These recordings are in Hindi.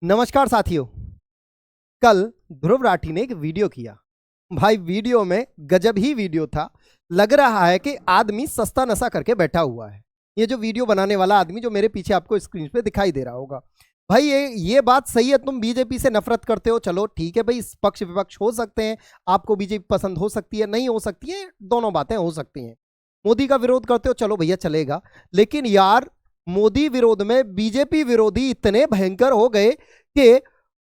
नमस्कार साथियों। कल ध्रुव राठी ने एक वीडियो किया। भाई वीडियो में गजब ही वीडियो था। लग रहा है कि आदमी सस्ता नशा करके बैठा हुआ है। ये जो वीडियो बनाने वाला आदमी जो मेरे पीछे आपको स्क्रीन पे दिखाई दे रहा होगा। भाई ये बात सही है, तुम बीजेपी से नफरत करते हो, चलो ठीक है भाई, पक्ष विपक्ष हो सकते हैं। आपको बीजेपी पसंद हो सकती है, नहीं हो सकती है, दोनों बातें हो सकती हैं। मोदी का विरोध करते हो, चलो भैया चलेगा। लेकिन यार मोदी विरोध में बीजेपी विरोधी इतने भयंकर हो गए कि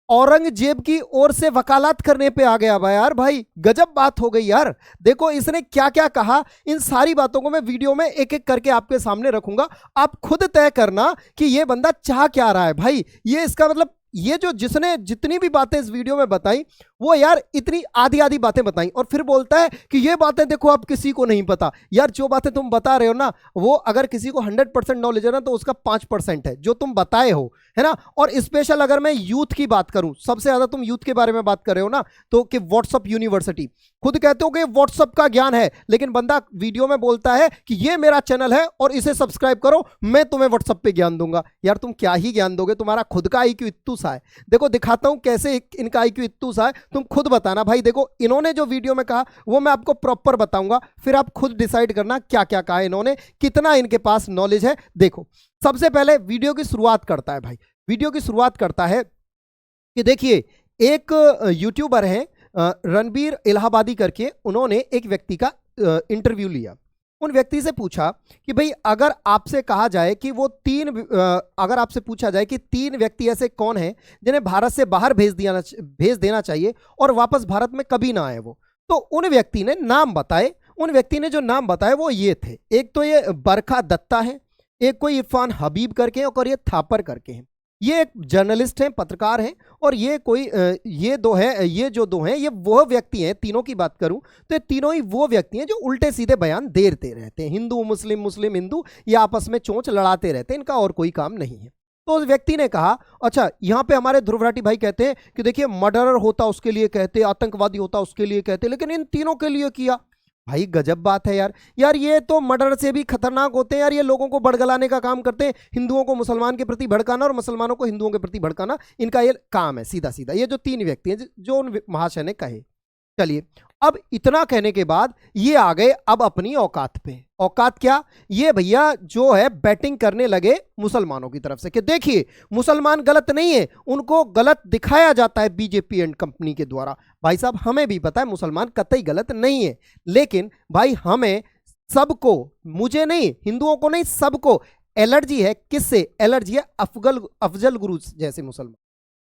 औरंगजेब की ओर से वकालत करने पे आ गया। भाई यार, भाई गजब बात हो गई यार। देखो इसने क्या क्या कहा, इन सारी बातों को मैं वीडियो में एक एक करके आपके सामने रखूंगा। आप खुद तय करना कि ये बंदा चाह क्या रहा है। भाई ये इसका मतलब, ये जो जिसने जितनी भी बातें इस वीडियो में बताई वो यार इतनी आधी आधी बातें बताई और फिर बोलता है कि ये बातें देखो आप किसी को नहीं पता। यार जो बातें तुम बता रहे हो ना, वो अगर किसी को 100% नॉलेज है ना तो उसका 5% है जो तुम बताए हो, है ना। और स्पेशल अगर मैं यूथ की बात करूं, सबसे ज्यादा तुम यूथ के बारे में बात कर रहे हो ना, तो कि व्हाट्सअप यूनिवर्सिटी खुद कहते हो कि व्हाट्सअप का ज्ञान है, लेकिन बंदा वीडियो में बोलता है कि ये मेरा चैनल है और इसे सब्सक्राइब करो, मैं तुम्हें व्हाट्सअप पे ज्ञान दूंगा। यार तुम क्या ही ज्ञान दोगे, तुम्हारा खुद का आईक्यू इत्तू सा है। देखो दिखाता हूं कैसे इनका आईक्यू इत्तू सा है, तुम खुद बताना। भाई देखो इन्होंने जो वीडियो में कहा वो मैं आपको प्रॉपर बताऊंगा, फिर आप खुद डिसाइड करना क्या क्या कहा इन्होंने, कितना इनके पास नॉलेज है। देखो सबसे पहले वीडियो की शुरुआत करता है, भाई वीडियो की शुरुआत करता है कि देखिए एक यूट्यूबर है रणबीर इलाहाबादी करके, उन्होंने एक व्यक्ति का इंटरव्यू लिया। उन व्यक्ति से पूछा कि भाई अगर आपसे कहा जाए कि वो अगर आपसे पूछा जाए कि 3 व्यक्ति ऐसे कौन हैं जिन्हें भारत से बाहर भेज देना चाहिए और वापस भारत में कभी ना आए वो, तो उन व्यक्ति ने नाम बताए। उन व्यक्ति ने जो नाम बताए वो ये थे, एक तो ये बरखा दत्ता है, एक कोई इरफान हबीब करके और ये थापर करके हैं। ये एक जर्नलिस्ट हैं, पत्रकार हैं, और ये कोई ये जो दो हैं ये वो व्यक्ति हैं। तीनों की बात करूं तो ये तीनों ही वो व्यक्ति हैं जो उल्टे सीधे बयान देते रहते हैं। हिंदू मुस्लिम, मुस्लिम हिंदू, ये आपस में चोंच लड़ाते रहते हैं, इनका और कोई काम नहीं है। तो उस व्यक्ति ने कहा अच्छा यहाँ पे हमारे ध्रुव राठी भाई कहते हैं कि देखिए मर्डरर होता उसके लिए कहते, आतंकवादी होता उसके लिए कहते, लेकिन इन तीनों के लिए किया। भाई गजब बात है यार। यार ये तो मर्डर से भी खतरनाक होते हैं यार, ये लोगों को भड़कलाने का काम करते हैं, हिंदुओं को मुसलमान के प्रति भड़काना और मुसलमानों को हिंदुओं के प्रति भड़काना, इनका ये काम है सीधा सीधा। ये जो 3 व्यक्ति हैं जो उन महाशय ने कहे। चलिए अब इतना कहने के बाद ये आ गए अब अपनी औकात पे। औकात क्या, ये भैया जो है बैटिंग करने लगे मुसलमानों की तरफ से कि देखिए मुसलमान गलत नहीं है, उनको गलत दिखाया जाता है बीजेपी एंड कंपनी के द्वारा। भाई साहब हमें भी पता है मुसलमान कतई गलत नहीं है, लेकिन भाई हमें सबको, मुझे नहीं, हिंदुओं को नहीं, सबको एलर्जी है। किससे एलर्जी है? अफजल गुरु जैसे मुसलमान।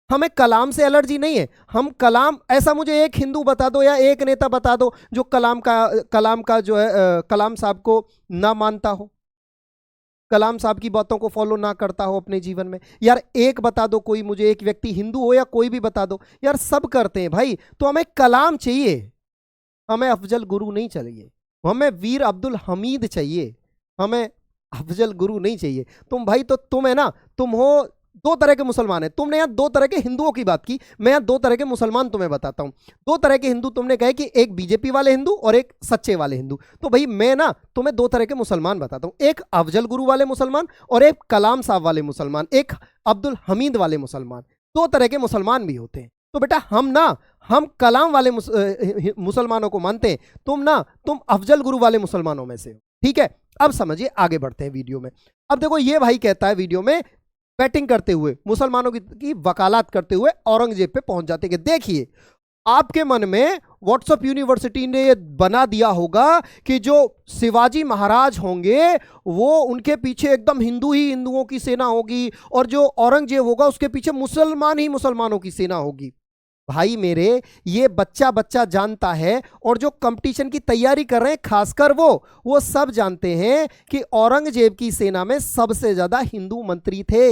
हमें कलाम से एलर्जी नहीं है। हम कलाम, ऐसा मुझे एक हिंदू बता दो या एक नेता बता दो जो कलाम का जो है कलाम साहब को ना मानता हो, कलाम साहब की बातों को फॉलो ना करता हो अपने जीवन में। यार एक बता दो कोई मुझे, एक व्यक्ति हिंदू हो या कोई भी बता दो। यार सब करते हैं भाई, तो हमें कलाम चाहिए, हमें अफजल गुरु नहीं चाहिए, हमें वीर अब्दुल हमीद चाहिए, हमें अफजल गुरु नहीं चाहिए। तुम भाई तो तुम है ना, तुम हो 2 तरह के मुसलमान है। तुमने यहाँ 2 तरह के हिंदुओं की बात की, मैं यहाँ 2 तरह के मुसलमान तुम्हें बताता हूँ। 2 तरह के हिंदू तुमने कहे कि एक बीजेपी वाले हिंदू और एक सच्चे वाले हिंदू। तो भाई मैं ना तुम्हें 2 तरह के मुसलमान बताता हूँ, एक अफजल गुरु वाले मुसलमान और एक कलाम साहब वाले मुसलमान, एक अब्दुल हमीद वाले मुसलमान। 2 तरह के मुसलमान भी होते हैं। तो बेटा हम कलाम वाले मुसलमानों को मानते हैं, तुम अफजल गुरु वाले मुसलमानों में से हो। ठीक है, अब समझिए, आगे बढ़ते हैं वीडियो में। अब देखो ये भाई कहता है वीडियो में, बैटिंग करते हुए मुसलमानों की वकालत करते हुए औरंगजेब पे पहुंच जाते हैं कि देखिए आपके मन में व्हाट्सएप यूनिवर्सिटी ने ये बना दिया होगा कि जो शिवाजी महाराज होंगे वो उनके पीछे एकदम हिंदू ही हिंदुओं की सेना होगी और जो औरंगजेब होगा उसके पीछे मुसलमान ही मुसलमानों की सेना होगी। भाई मेरे, ये बच्चा जानता है, और जो कंपटीशन की तैयारी कर रहे हैं खासकर वो सब जानते हैं कि औरंगजेब की सेना में सबसे ज्यादा हिंदू मंत्री थे,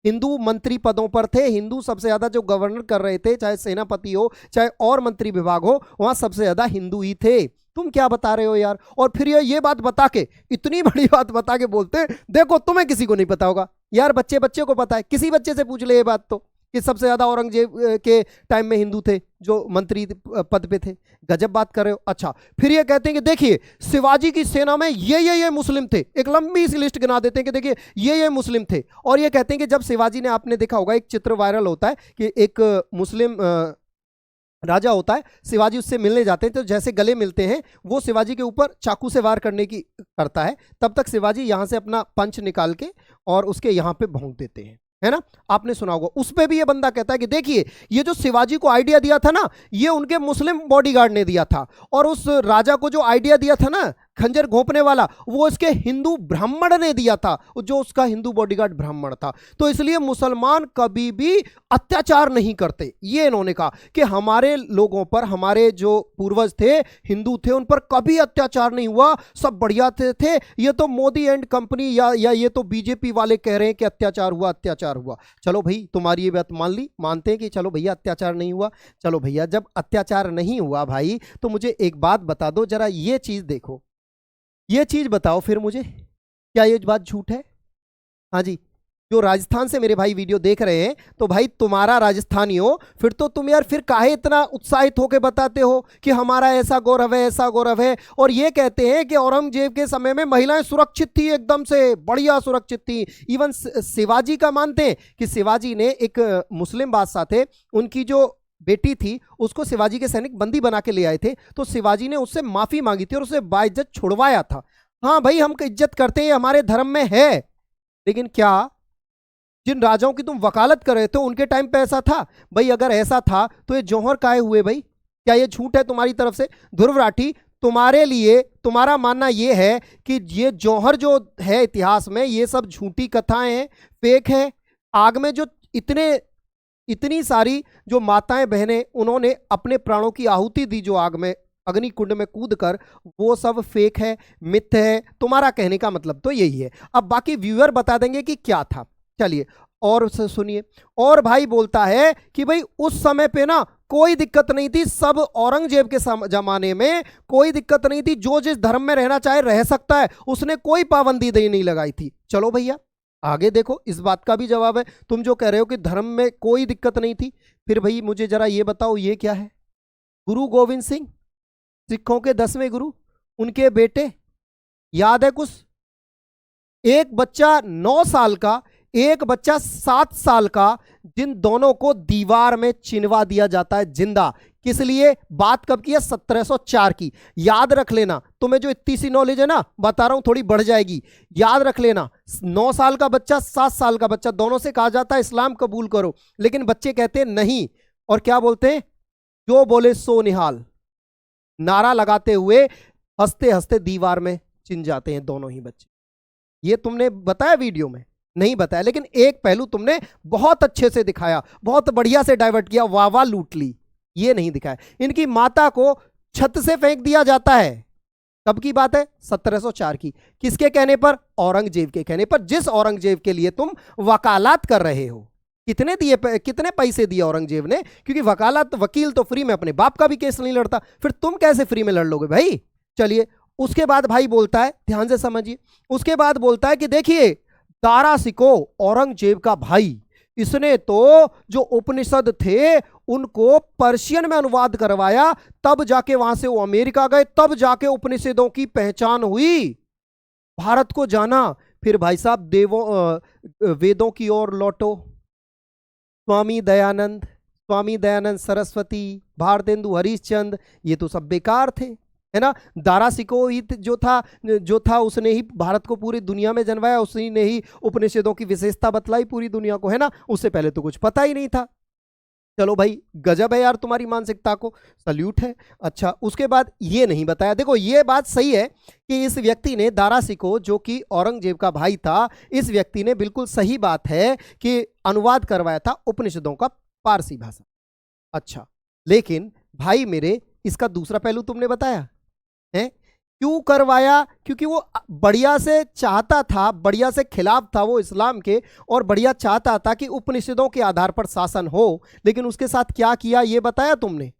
हिंदू मंत्री पदों पर थे। हिंदू सबसे ज्यादा जो गवर्नर कर रहे थे, चाहे सेनापति हो चाहे और मंत्री विभाग हो, वहां सबसे ज्यादा हिंदू ही थे। तुम क्या बता रहे हो यार? और फिर ये बात बता के, इतनी बड़ी बात बता के बोलते देखो तुम्हें किसी को नहीं पता होगा। यार बच्चे को पता है, किसी बच्चे से पूछ ले ये बात तो। कि सबसे ज्यादा औरंगजेब के टाइम में हिंदू थे जो मंत्री पद पे थे। गजब बात कर रहे हो। अच्छा, फिर ये कहते हैं कि देखिए शिवाजी की सेना में ये मुस्लिम थे, एक लंबी सी लिस्ट गिना देते हैं कि देखिए ये मुस्लिम थे। और ये कहते हैं कि जब शिवाजी ने, आपने देखा होगा एक चित्र वायरल होता है कि एक मुस्लिम राजा होता है, शिवाजी उससे मिलने जाते हैं, तो जैसे गले मिलते हैं वो शिवाजी के ऊपर चाकू से वार करने की करता है, तब तक शिवाजी यहां से अपना पंच निकाल के और उसके यहां पे भोंक देते हैं, है ना, आपने सुना होगा। उस पे भी ये बंदा कहता है कि देखिए ये जो शिवाजी को आइडिया दिया था ना, ये उनके मुस्लिम बॉडीगार्ड ने दिया था, और उस राजा को जो आइडिया दिया था ना खंजर घोंपने वाला, वो इसके हिंदू ब्राह्मण ने दिया था, जो उसका हिंदू बॉडीगार्ड ब्राह्मण था। तो इसलिए मुसलमान कभी भी अत्याचार नहीं करते। ये इन्होंने कहा कि हमारे लोगों पर, हमारे जो पूर्वज थे हिंदू थे, उन पर कभी अत्याचार नहीं हुआ, सब बढ़िया थे। ये तो मोदी एंड कंपनी या ये तो बीजेपी वाले कह रहे हैं कि अत्याचार हुआ। चलो भाई, तुम्हारी ये बात मान ली, मानते हैं कि चलो भैया अत्याचार नहीं हुआ। चलो भैया, जब अत्याचार नहीं हुआ भाई, तो मुझे एक बात बता दो जरा, ये चीज देखो, ये चीज बताओ फिर मुझे, क्या ये बात झूठ है? हाँ जी, जो राजस्थान से मेरे भाई वीडियो देख रहे हैं, तो भाई तुम्हारा राजस्थानी हो, फिर तो तुम यार फिर काहे इतना उत्साहित होकर बताते हो कि हमारा ऐसा गौरव है, और ये कहते हैं कि औरंगजेब के समय में महिलाएं सुरक्षित थी, एकदम से बढ़िया सुरक्षित थी। इवन शिवाजी का मानते हैं कि शिवाजी ने, एक मुस्लिम बादशाह थे, उनकी जो बेटी थी उसको शिवाजी के सैनिक बंदी बना के ले आए थे, तो शिवाजी ने उससे माफी मांगी थी और उसे बाइज्जत छुड़वाया था। हाँ भाई, हम इज्जत करते हैं, हमारे धर्म में है, लेकिन क्या जिन राजाओं की तुम वकालत कर रहे थे उनके टाइम पे ऐसा था? भाई अगर ऐसा था तो ये जौहर काहे हुए भाई? क्या ये झूठ है तुम्हारी तरफ से? ध्रुव राठी, तुम्हारे लिए, तुम्हारा मानना ये है कि ये जौहर जो है इतिहास में, ये सब झूठी कथाएं हैं, फेक है। आग में जो इतनी सारी जो माताएं बहनें उन्होंने अपने प्राणों की आहुति दी, जो आग में अग्नि कुंड में कूद कर, वो सब फेक है, मिथ है। तुम्हारा कहने का मतलब तो यही है। अब बाकी व्यूअर बता देंगे कि क्या था। चलिए और सुनिए। और भाई बोलता है कि भाई उस समय पे ना कोई दिक्कत नहीं थी, सब औरंगजेब के जमाने में कोई दिक्कत नहीं थी, जो जिस धर्म में रहना चाहे रह सकता है, उसने कोई पाबंदी नहीं लगाई थी। चलो भैया आगे देखो, इस बात का भी जवाब है। तुम जो कह रहे हो कि धर्म में कोई दिक्कत नहीं थी, फिर भाई मुझे जरा ये बताओ, ये क्या है? गुरु गोविंद सिंह, सिखों के 10वें गुरु, उनके बेटे, याद है कुछ? एक बच्चा 9 साल का, एक बच्चा 7 साल का, जिन दोनों को दीवार में चिनवा दिया जाता है जिंदा। किस लिए? बात कब की है? 1704 की। याद रख लेना, तुम्हें जो इतनी सी नॉलेज है ना, बता रहा हूं, थोड़ी बढ़ जाएगी। याद रख लेना, 9 साल का बच्चा, 7 साल का बच्चा, दोनों से कहा जाता है इस्लाम कबूल करो, लेकिन बच्चे कहते हैं नहीं, और क्या बोलते हैं? जो बोले सो निहाल, नारा लगाते हुए हंसते हंसते दीवार में चिन जाते हैं दोनों ही बच्चे। ये तुमने बताया वीडियो में? नहीं बताया, लेकिन एक पहलू तुमने बहुत अच्छे से दिखाया, बहुत बढ़िया से डाइवर्ट किया, वाह वाह लूट ली। ये नहीं दिखाया। इनकी माता को छत से फेंक दिया जाता है। कब की बात है? 1704 की। किसके कहने पर? औरंगजेब के कहने पर, जिस औरंगजेब के लिए तुम वकालत कर रहे हो। कितने दिए, कितने पैसे दिए औरंगजेब ने? क्योंकि वकालत, वकील तो फ्री में अपने बाप का भी केस नहीं लड़ता, फिर तुम कैसे फ्री में लड़ लोगे भाई? चलिए उसके बाद भाई बोलता है, ध्यान से समझिए, उसके बाद बोलता है कि देखिए दारा शिकोह औरंगजेब का भाई, इसने तो जो उपनिषद थे उनको पर्शियन में अनुवाद करवाया, तब जाके वहां से वो अमेरिका गए, तब जाके उपनिषदों की पहचान हुई, भारत को जाना। फिर भाई साहब वेदों की ओर लौटो, स्वामी दयानंद सरस्वती, भारतेंदु हरिश्चंद्र, ये तो सब बेकार थे, है ना। दारा शिकोह ही जो था उसने ही भारत को पूरी दुनिया में जनवाया, उसी ने ही उपनिषदों की विशेषता बतलाई पूरी दुनिया को, है ना। उससे पहले तो कुछ पता ही नहीं था। चलो भाई गजब है यार तुम्हारी मानसिकता को, सल्यूट है। अच्छा उसके बाद ये नहीं बताया। देखो ये बात सही है कि इस व्यक्ति ने, दारा शिकोह जो कि औरंगजेब का भाई था, इस व्यक्ति ने, बिल्कुल सही बात है कि अनुवाद करवाया था उपनिषदों का पारसी भाषा। अच्छा लेकिन भाई मेरे, इसका दूसरा पहलू तुमने बताया है। क्यों करवाया? क्योंकि वो बढ़िया से चाहता था, बढ़िया से खिलाफ था वो इस्लाम के, और बढ़िया चाहता था कि उपनिषदों के आधार पर शासन हो। लेकिन उसके साथ क्या किया ये बताया तुमने?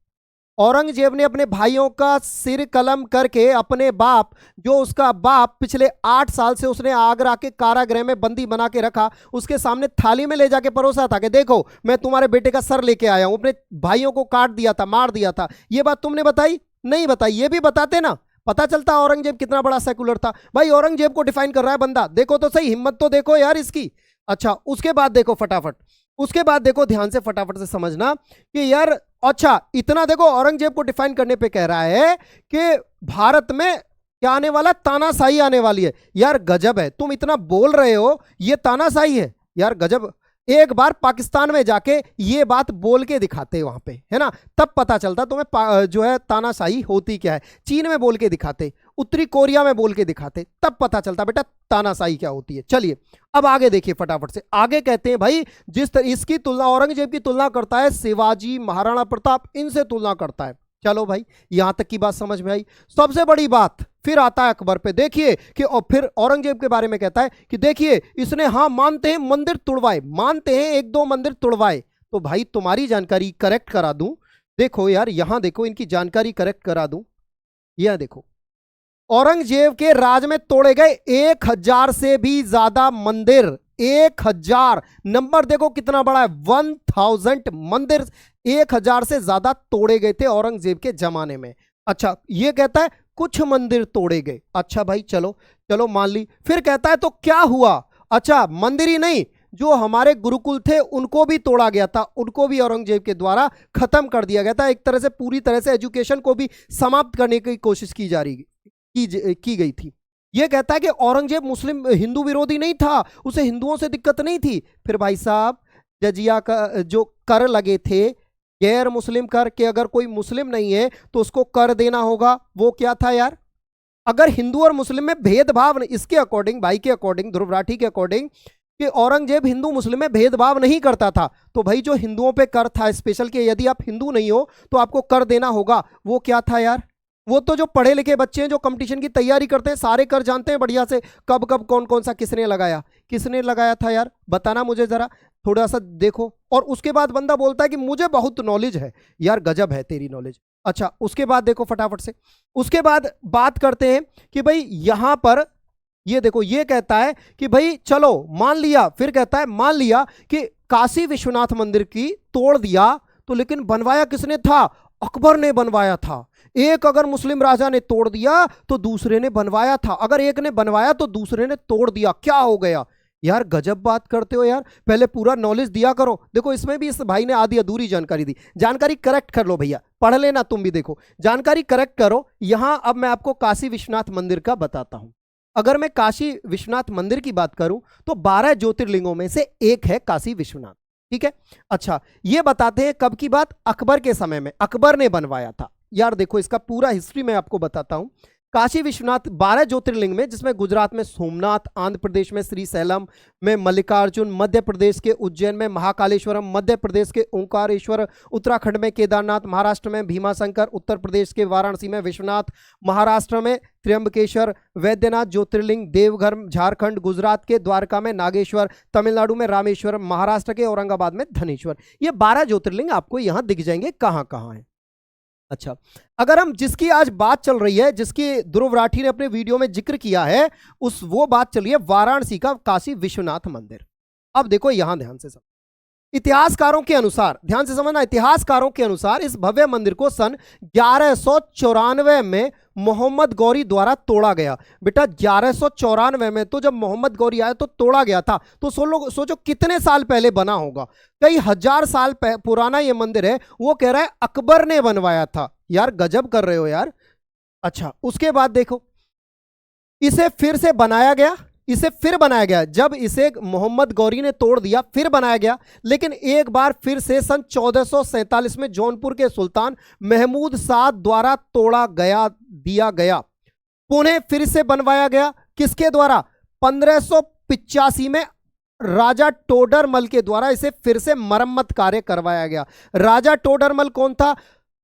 औरंगजेब ने अपने भाइयों का सिर कलम करके अपने बाप, जो उसका बाप पिछले 8 साल से उसने आगरा के कारागृह में बंदी बना के रखा, उसके सामने थाली में ले जाके परोसा था कि देखो मैं तुम्हारे बेटे का सर लेके आया हूं, अपने भाइयों को काट दिया था, मार दिया था। ये बात तुमने बताई नहीं बताई? ये भी बताते ना, पता चलता औरंगजेब कितना बड़ा सेकुलर था। भाई औरंगजेब को डिफाइन कर रहा है बंदा, देखो तो सही, हिम्मत तो देखो यार इसकी। अच्छा उसके बाद देखो फटाफट, उसके बाद देखो ध्यान से फटाफट से समझना कि यार अच्छा इतना देखो, औरंगजेब को डिफाइन करने पे कह रहा है कि भारत में क्या आने वाला, तानाशाही आने वाली है। यार गजब है, तुम इतना बोल रहे हो ये तानाशाही है, यार गजब। एक बार पाकिस्तान में जाके ये बात बोल के दिखाते वहां पे, है ना, तब पता चलता तुम्हें जो है तानाशाही होती क्या है। चीन में बोल के दिखाते, उत्तरी कोरिया में बोल के दिखाते, तब पता चलता बेटा तानाशाही क्या होती है। चलिए अब आगे देखिए फटाफट से, आगे कहते हैं भाई जिस तरह इसकी तुलना, औरंगजेब की तुलना करता है शिवाजी, महाराणा प्रताप, इनसे तुलना करता है। चलो भाई यहां तक की बात समझ में आई। सबसे बड़ी बात फिर आता है अकबर पे, देखिए कि और फिर औरंगजेब के बारे में कहता है कि देखिए इसने, हाँ मानते हैं मंदिर तुड़वाए, मानते हैं 1-2 मंदिर तुड़वाए। तो भाई तुम्हारी जानकारी करेक्ट करा दूं, देखो यार यहां देखो, इनकी जानकारी करेक्ट करा दूं, यह देखो औरंगजेब के राज में तोड़े गए 1000 से भी ज्यादा मंदिर, 1000 नंबर देखो कितना बड़ा है, 1000 मंदिर 1000 से ज्यादा तोड़े गए थे औरंगजेब के जमाने में। अच्छा ये कहता है कुछ मंदिर तोड़े गए, अच्छा भाई चलो चलो मान ली। फिर कहता है तो क्या हुआ, अच्छा मंदिर ही नहीं, जो हमारे गुरुकुल थे उनको भी तोड़ा गया था, उनको भी औरंगजेब के द्वारा खत्म कर दिया गया था। एक तरह से पूरी तरह से एजुकेशन को भी समाप्त करने की कोशिश की गई थी। यह कहता है कि औरंगजेब मुस्लिम हिंदू विरोधी नहीं था, उसे हिंदुओं से दिक्कत नहीं थी। फिर भाई साहब जजिया का जो कर लगे थे, गैर मुस्लिम कर के, अगर कोई मुस्लिम नहीं है तो उसको कर देना होगा, वो क्या था यार, अगर हिंदू और मुस्लिम में भेदभाव, इसके अकॉर्डिंग, भाई के अकॉर्डिंग, ध्रुव राठी के अकॉर्डिंग, कि औरंगजेब हिंदू मुस्लिम में भेदभाव नहीं करता था, तो भाई जो हिंदुओं पे कर था स्पेशल, कि यदि आप हिंदू नहीं हो तो आपको कर देना होगा, वो क्या था यार, वो तो जो पढ़े लिखे बच्चे हैं जो कंपटीशन की तैयारी करते हैं सारे कर जानते हैं बढ़िया से, कब कब कौन कौन सा किसने लगाया था यार, बताना मुझे जरा, थोड़ा सा देखो। और उसके बाद बंदा बोलता है कि मुझे बहुत नॉलेज है, यार गजब है तेरी नॉलेज। अच्छा उसके बाद देखो फटाफट से, उसके बाद बात करते हैं कि भाई यहां पर ये देखो, ये कहता है कि भाई चलो मान लिया, फिर कहता है मान लिया कि काशी विश्वनाथ मंदिर की तोड़ दिया, तो लेकिन बनवाया किसने था, अकबर ने बनवाया था। एक अगर मुस्लिम राजा ने तोड़ दिया तो दूसरे ने बनवाया था, अगर एक ने बनवाया तो दूसरे ने तोड़ दिया, क्या हो गया यार, गजब बात करते हो यार, पहले पूरा नॉलेज दिया करो। देखो इसमें भी इस भाई ने आधी अधूरी जानकारी दी, जानकारी करेक्ट कर लो भैया, पढ़ लेना तुम भी, देखो जानकारी करेक्ट करो। यहां अब मैं आपको काशी विश्वनाथ मंदिर का बताता हूं। अगर मैं काशी विश्वनाथ मंदिर की बात करूं तो 12 ज्योतिर्लिंगों में से एक है काशी विश्वनाथ, ठीक है। अच्छा ये बताते हैं कब की बात, अकबर के समय में, अकबर ने बनवाया था। यार देखो इसका पूरा हिस्ट्री मैं आपको बताता हूं। काशी विश्वनाथ 12 ज्योतिर्लिंग में, जिसमें गुजरात में सोमनाथ, आंध्र प्रदेश में श्री सैलम में मल्लिकार्जुन, मध्य प्रदेश के उज्जैन में महाकालेश्वरम, मध्य प्रदेश के ओंकारेश्वर, उत्तराखंड में केदारनाथ, महाराष्ट्र में भीमाशंकर, उत्तर प्रदेश के वाराणसी में विश्वनाथ, महाराष्ट्र में त्र्यंबकेश्वर, वैद्यनाथ ज्योतिर्लिंग, देवघर झारखंड, गुजरात के द्वारका में नागेश्वर, तमिलनाडु में रामेश्वर, महाराष्ट्र के औरंगाबाद में धनेश्वर। ये 12 ज्योतिर्लिंग आपको यहां दिख जाएंगे कहां कहां है। अच्छा अगर हम जिसकी आज बात चल रही है, जिसकी ध्रुव राठी ने अपने वीडियो में जिक्र किया है, वो बात चल रही है वाराणसी का काशी विश्वनाथ मंदिर। अब देखो यहां ध्यान से समझ, इतिहासकारों के अनुसार, ध्यान से समझना, इतिहासकारों के अनुसार इस भव्य मंदिर को सन 1194 में मोहम्मद गौरी द्वारा तोड़ा गया। बेटा 1194 में तो जब मोहम्मद गौरी आया तो तोड़ा गया था, तो सोचो कितने साल पहले बना होगा, कई हजार साल पुराना ये मंदिर है। वो कह रहा है अकबर ने बनवाया था, यार गजब कर रहे हो यार। अच्छा उसके बाद देखो, इसे फिर से बनाया गया, इसे फिर बनाया गया, जब इसे मोहम्मद गौरी ने तोड़ दिया फिर बनाया गया, लेकिन एक बार फिर से सन 1447 में जौनपुर के सुल्तान महमूद साद द्वारा तोड़ा गया, दिया गया, पुनः फिर से बनवाया गया, किसके द्वारा, 1585 में राजा टोडरमल के द्वारा इसे फिर से मरम्मत कार्य करवाया गया। राजा टोडरमल कौन था,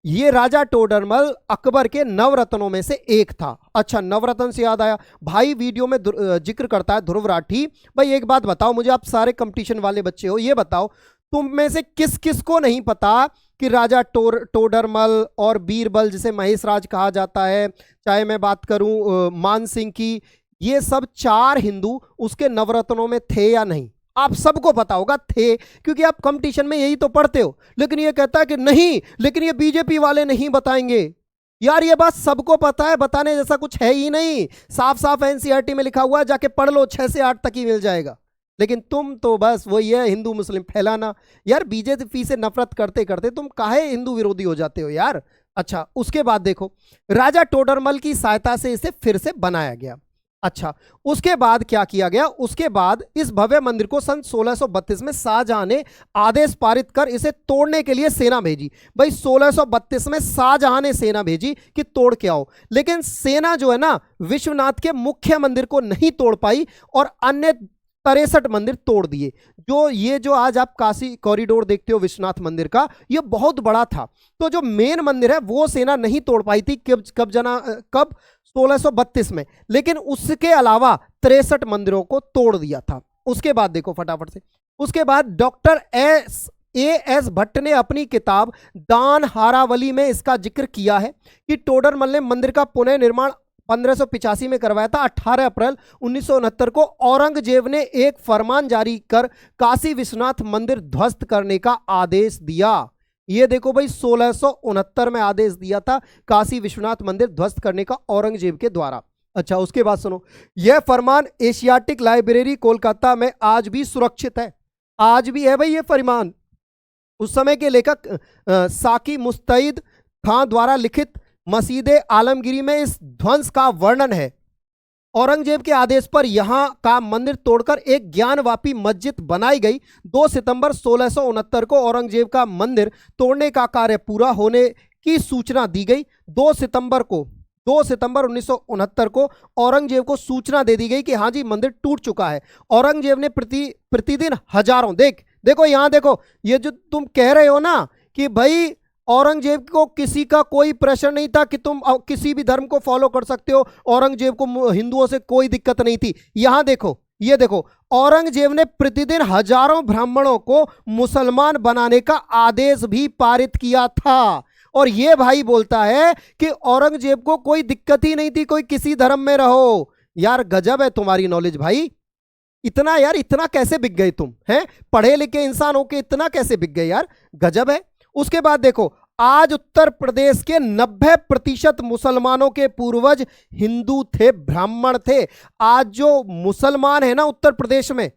ये राजा टोडरमल अकबर के नवरत्नों में से एक था। अच्छा नवरत्न से याद आया, भाई वीडियो में जिक्र करता है ध्रुव राठी, भाई एक बात बताओ मुझे, आप सारे कंपटीशन वाले बच्चे हो, ये बताओ तुम में से किस किस को नहीं पता कि राजा टोडरमल और बीरबल जिसे महेश राज कहा जाता है, चाहे मैं बात करूं मान सिंह की, ये सब 4 हिंदू उसके नवरत्नों में थे या नहीं? आप सबको पता होगा थे, क्योंकि आप कंपटीशन में यही तो पढ़ते हो। लेकिन ये कहता है कि नहीं, लेकिन ये बीजेपी वाले नहीं बताएंगे। यार ये बात सबको पता है, बताने जैसा कुछ है ही नहीं। साफ साफ एनसीईआरटी में लिखा हुआ है, जाके पढ़ लो, 6 से 8 तक ही मिल जाएगा। लेकिन तुम तो बस वही है, हिंदू मुस्लिम फैलाना। यार बीजेपी से नफरत करते करते तुम काहे हिंदू विरोधी हो जाते हो यार। अच्छा, उसके बाद देखो, राजा टोडरमल की सहायता से इसे फिर से बनाया गया। अच्छा, उसके बाद क्या किया गया? उसके बाद इस भव्य मंदिर को सन 1632 में शाहजहां ने आदेश पारित कर इसे तोड़ने के लिए सेना भेजी। भाई 1632 में शाहजहां ने सेना भेजी कि तोड़ के आओ, लेकिन सेना जो है ना विश्वनाथ के मुख्य मंदिर को नहीं तोड़ पाई और अन्य 63 मंदिर तोड़ दिए। जो आज आप काशी कॉरिडोर देखते हो विश्वनाथ मंदिर का, ये बहुत बड़ा था। तो जो मेन मंदिर है वो सेना नहीं तोड़ पाई थी। कब 1632 में। लेकिन उसके अलावा 63 मंदिरों को तोड़ दिया था। उसके बाद देखो फटाफट से, उसके बाद डॉक्टर एस भट्ट ने अपनी किताब दान हारावली में इसका जिक्र किया है कि टोडरमल ने मंदिर का पुनः निर्माण 1585 में करवाया था। 18 अप्रैल 1969 को औरंगजेब ने एक फरमान जारी कर काशी विश्वनाथ मंदिर ध्वस्त करने का आदेश दिया। ये देखो भाई 1669 में आदेश दिया था काशी विश्वनाथ मंदिर ध्वस्त करने का औरंगजेब के द्वारा। अच्छा, उसके बाद सुनो, यह फरमान एशियाटिक लाइब्रेरी कोलकाता में आज भी सुरक्षित है। आज भी है भाई ये फरमान। उस समय के लेखक साकी मुस्तैद खां द्वारा लिखित मसीदे आलमगिरी में इस ध्वंस का वर्णन है। औरंगजेब के आदेश पर यहां का मंदिर तोड़कर एक ज्ञानवापी मस्जिद बनाई गई। 2 सितंबर 1669 को औरंगजेब का मंदिर तोड़ने का कार्य पूरा होने की सूचना दी गई। 2 सितंबर 1969 को औरंगजेब को सूचना दे दी गई कि हाँ जी मंदिर टूट चुका है। औरंगजेब ने प्रतिदिन हजारों, देखो यहां देखो, ये जो तुम कह रहे हो ना कि भाई औरंगजेब को किसी का कोई प्रेशर नहीं था कि तुम किसी भी धर्म को फॉलो कर सकते हो, औरंगजेब को हिंदुओं से कोई दिक्कत नहीं थी। यहां देखो, ये देखो, औरंगजेब ने प्रतिदिन हजारों ब्राह्मणों को मुसलमान बनाने का आदेश भी पारित किया था। और ये भाई बोलता है कि औरंगजेब को कोई दिक्कत ही नहीं थी, कोई किसी धर्म में रहो। यार गजब है तुम्हारी नॉलेज भाई। इतना कैसे बिक गए तुम, हैं? पढ़े लिखे इंसान हो के इतना कैसे बिक गए यार, गजब है। उसके बाद देखो, आज उत्तर प्रदेश के 90% मुसलमानों के पूर्वज हिंदू थे, ब्राह्मण थे। आज जो मुसलमान है ना उत्तर प्रदेश में,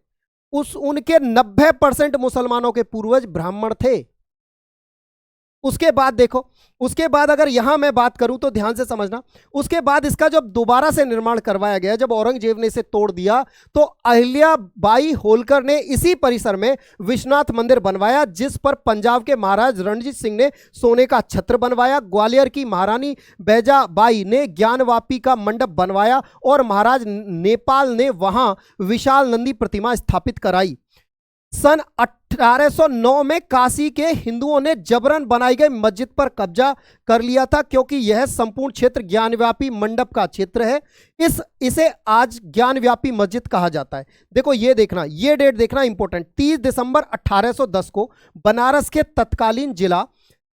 उनके 90% मुसलमानों के पूर्वज ब्राह्मण थे। उसके बाद देखो, उसके बाद अगर यहां मैं बात करूं तो ध्यान से समझना, उसके बाद इसका जब दोबारा से निर्माण करवाया गया, जब औरंगजेब ने इसे तोड़ दिया, तो अहिल्याबाई होलकर ने इसी परिसर में विश्वनाथ मंदिर बनवाया, जिस पर पंजाब के महाराज रणजीत सिंह ने सोने का छत्र बनवाया। ग्वालियर की महारानी बैजाबाई ने ज्ञानवापी का मंडप बनवाया और महाराज नेपाल ने वहां विशाल नंदी प्रतिमा स्थापित कराई। सन 1809 में काशी के हिंदुओं ने जबरन बनाई गई मस्जिद पर कब्जा कर लिया था, क्योंकि यह संपूर्ण क्षेत्र ज्ञानव्यापी मंडप का क्षेत्र है। इसे आज ज्ञानव्यापी मस्जिद कहा जाता है। देखो ये देखना, ये डेट देखना इंपॉर्टेंट। 30 दिसंबर 1810 को बनारस के तत्कालीन जिला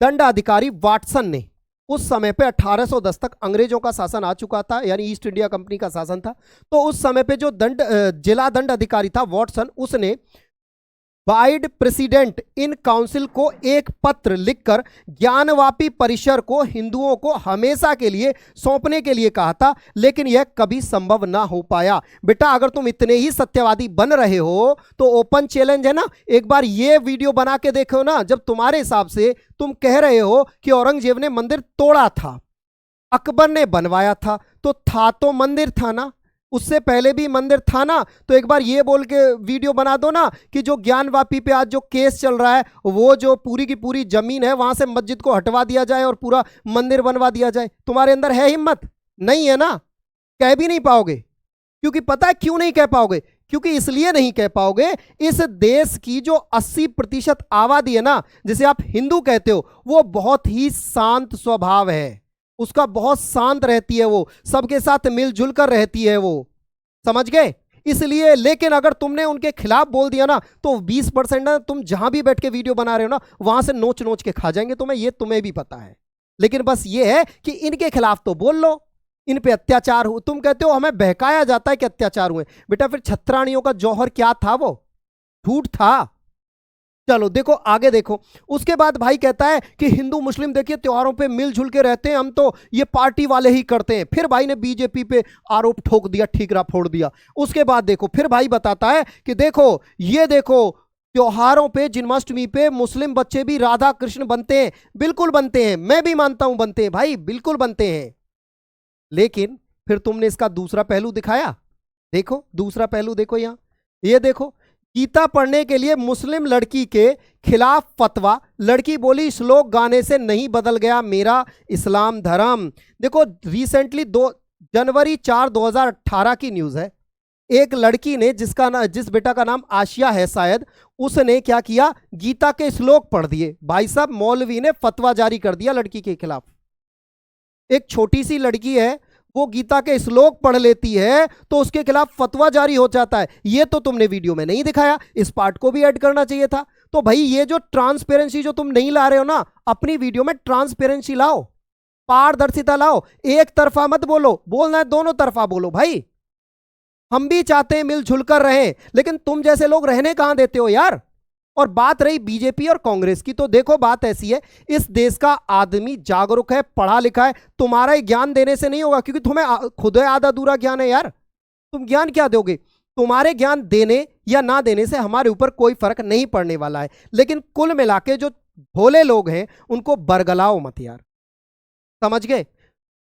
दंडाधिकारी वाटसन ने, उस समय पे 1810 तक अंग्रेजों का शासन आ चुका था, यानी ईस्ट इंडिया कंपनी का शासन था। तो उस समय पे जो जिला दंड अधिकारी था वाटसन, उसने वाइड प्रेसिडेंट इन काउंसिल को एक पत्र लिखकर ज्ञानवापी परिसर को हिंदुओं को हमेशा के लिए सौंपने के लिए कहा था, लेकिन यह कभी संभव ना हो पाया। बेटा अगर तुम इतने ही सत्यवादी बन रहे हो तो ओपन चैलेंज है ना, एक बार ये वीडियो बना के देखो ना। जब तुम्हारे हिसाब से तुम कह रहे हो कि औरंगजेब ने मंदिर तोड़ा था, अकबर ने बनवाया था, तो मंदिर था ना, उससे पहले भी मंदिर था ना। तो एक बार ये बोल के वीडियो बना दो ना कि जो ज्ञानवापी पे आज जो केस चल रहा है, वो जो पूरी की पूरी जमीन है वहां से मस्जिद को हटवा दिया जाए और पूरा मंदिर बनवा दिया जाए। तुम्हारे अंदर है हिम्मत? नहीं है ना, कह भी नहीं पाओगे। क्योंकि पता है क्यों नहीं कह पाओगे? क्योंकि इसलिए नहीं कह पाओगे, इस देश की जो 80% आबादी है ना, जिसे आप हिंदू कहते हो, वो बहुत ही शांत स्वभाव है, उसका बहुत शांत रहती है, वो सबके साथ मिलजुल कर रहती है, वो समझ गए। इसलिए। लेकिन अगर तुमने उनके खिलाफ बोल दिया ना तो 20% ना तुम जहां भी बैठ के वीडियो बना रहे हो ना वहां से नोच नोच के खा जाएंगे तुम्हें, ये तुम्हें भी पता है। लेकिन बस ये है कि इनके खिलाफ तो बोल लो, इन पे अत्याचार हो, तुम कहते हो हमें बहकाया जाता है कि अत्याचार हुए। बेटा फिर छत्राणियों का जौहर क्या था? वो झूठ था। चलो देखो आगे देखो, उसके बाद भाई कहता है कि हिंदू मुस्लिम देखिए त्योहारों पे मिलजुल के रहते हैं हम, तो ये पार्टी वाले ही करते हैं। फिर भाई ने बीजेपी पे आरोप ठोक दिया, ठीकरा फोड़ दिया। उसके बाद देखो फिर भाई बताता है कि देखो ये देखो त्योहारों पे जन्माष्टमी पे मुस्लिम बच्चे भी राधा कृष्ण बनते हैं। बिल्कुल बनते हैं, मैं भी मानता हूं बनते हैं भाई, बिल्कुल बनते हैं। लेकिन फिर तुमने इसका दूसरा पहलू दिखाया। देखो दूसरा पहलू देखो यहां, ये देखो गीता पढ़ने के लिए मुस्लिम लड़की के खिलाफ फतवा। लड़की बोली श्लोक गाने से नहीं बदल गया मेरा इस्लाम धर्म। देखो रिसेंटली 2 जनवरी 4 2018 की न्यूज है। एक लड़की ने जिस बेटा का नाम आशिया है शायद, उसने क्या किया, गीता के श्लोक पढ़ दिए। भाई साहब मौलवी ने फतवा जारी कर दिया लड़की के खिलाफ। एक छोटी सी लड़की है, वो गीता के श्लोक पढ़ लेती है तो उसके खिलाफ फतवा जारी हो जाता है। ये तो तुमने वीडियो में नहीं दिखाया, इस पार्ट को भी ऐड करना चाहिए था। तो भाई ये जो ट्रांसपेरेंसी जो तुम नहीं ला रहे हो ना, अपनी वीडियो में ट्रांसपेरेंसी लाओ, पारदर्शिता लाओ, एक तरफा मत बोलो, बोलना है दोनों तरफा बोलो। भाई हम भी चाहते हैं मिलजुल कर रहें, लेकिन तुम जैसे लोग रहने कहां देते हो यार। और बात रही बीजेपी और कांग्रेस की, तो देखो बात ऐसी है, इस देश का आदमी जागरूक है, पढ़ा लिखा है। तुम्हारा ज्ञान देने से नहीं होगा, क्योंकि तुम्हें खुद आधा अधूरा ज्ञान है यार। तुम ज्ञान क्या दोगे? तुम्हारे ज्ञान देने या ना देने से हमारे ऊपर कोई फर्क नहीं पड़ने वाला है। लेकिन कुल मिला के जो भोले लोग हैं उनको बरगलाओ मत यार, समझ गए।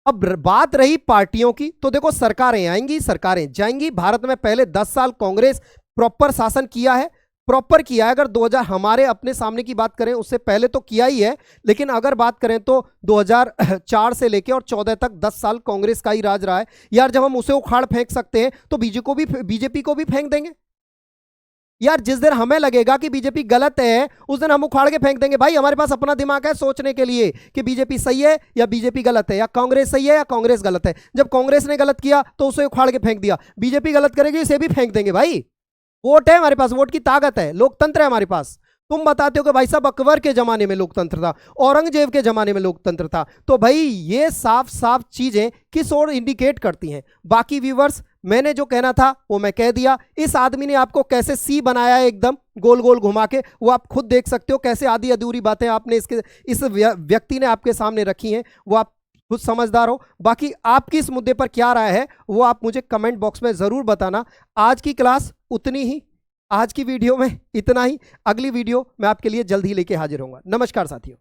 अब बात रही पार्टियों की, तो देखो सरकारें आएंगी सरकारें जाएंगी। भारत में पहले 10 साल कांग्रेस प्रॉपर शासन किया है, प्रॉपर किया है। अगर 2000 हमारे अपने सामने की बात करें उससे पहले तो किया ही है, लेकिन अगर बात करें तो 2004 से लेकर और 14 तक 10 साल कांग्रेस का ही राज रहा है यार। जब हम उसे उखाड़ फेंक सकते हैं तो बीजेपी को भी फेंक देंगे यार। जिस दिन हमें लगेगा कि बीजेपी गलत है उस दिन हम उखाड़ के फेंक देंगे। भाई हमारे पास अपना दिमाग है सोचने के लिए कि बीजेपी सही है या बीजेपी गलत है, या कांग्रेस सही है या कांग्रेस गलत है। जब कांग्रेस ने गलत किया तो उसे उखाड़ के फेंक दिया, बीजेपी गलत करेगी इसे भी फेंक देंगे। भाई वोट है हमारे पास, वोट की ताकत है, लोकतंत्र है हमारे पास। तुम बताते हो कि भाई साहब अकबर के जमाने में लोकतंत्र था, औरंगजेब के जमाने में लोकतंत्र था, तो भाई ये साफ साफ चीजें किस ओर इंडिकेट करती हैं। बाकी व्यूवर्स मैंने जो कहना था वो मैं कह दिया। इस आदमी ने आपको कैसे सी बनाया है एकदम गोल गोल घुमा के, वो आप खुद देख सकते हो। कैसे आधी अधूरी बातें आपने इस व्यक्ति ने आपके सामने रखी हैं, वो आप खुद समझदार हो। बाकी आपकी इस मुद्दे पर क्या राय है वो आप मुझे कमेंट बॉक्स में जरूर बताना। आज की क्लास उतनी ही, आज की वीडियो में इतना ही। अगली वीडियो मैं आपके लिए जल्द ही लेके हाजिर होऊंगा। नमस्कार साथियों।